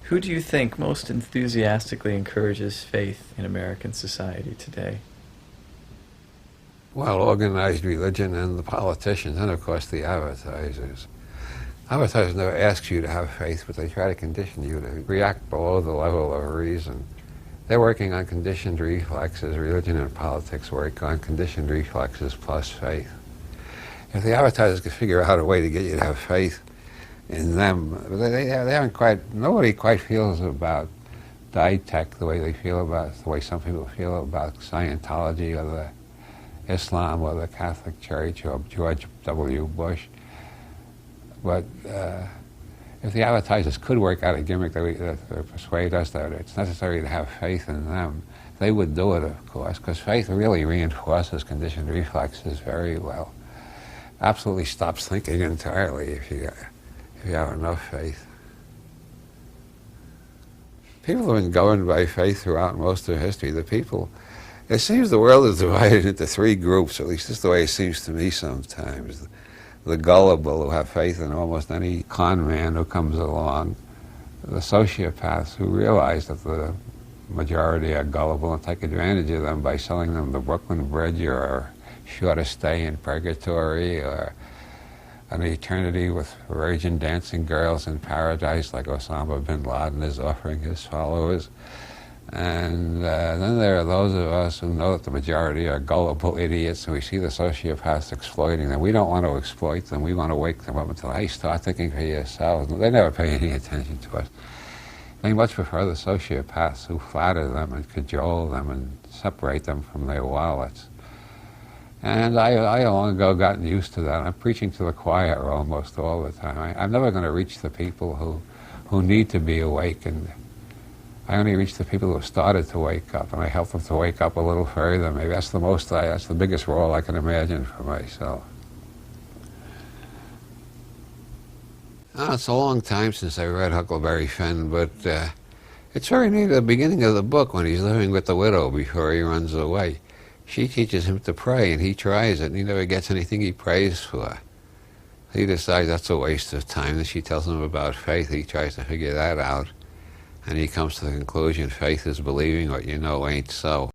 Who do you think most enthusiastically encourages faith in American society today? Well, organized religion and the politicians, and of course the advertisers. Advertisers never ask you to have faith, but they try to condition you to react below the level of reason. They're working on conditioned reflexes. Religion and politics work on conditioned reflexes plus faith. If the advertisers could figure out a way to get you to have faith in them, they haven't quite, nobody quite feels about tech the way they feel about, the way some people feel about Scientology or the Islam or the Catholic Church or George W. Bush. But if the advertisers could work out a gimmick that persuade us that it's necessary to have faith in them, they would do it, of course, because faith really reinforces conditioned reflexes very well. Absolutely stops thinking entirely if you have enough faith. People have been governed by faith throughout most of history. It seems the world is divided into three groups, at least this is the way it seems to me sometimes. The gullible who have faith in almost any con man who comes along. The sociopaths who realize that the majority are gullible and take advantage of them by selling them the Brooklyn Bridge or shorter stay in purgatory or an eternity with virgin dancing girls in paradise like Osama bin Laden is offering his followers. And then there are those of us who know that the majority are gullible idiots, and we see the sociopaths exploiting them. We don't want to exploit them. We want to wake them up until, hey, start thinking for yourselves. They never pay any attention to us. They much prefer the sociopaths who flatter them and cajole them and separate them from their wallets. And I long ago gotten used to that. I'm preaching to the choir almost all the time. I'm never going to reach the people who need to be awakened. I only reach the people who have started to wake up, and I help them to wake up a little further. Maybe that's the biggest role I can imagine for myself. Oh, it's a long time since I read Huckleberry Finn, but it's very neat at the beginning of the book when he's living with the widow before he runs away. She teaches him to pray, and he tries it, and he never gets anything he prays for. He decides that's a waste of time, and she tells him about faith. He tries to figure that out. And he comes to the conclusion, faith is believing what you know ain't so.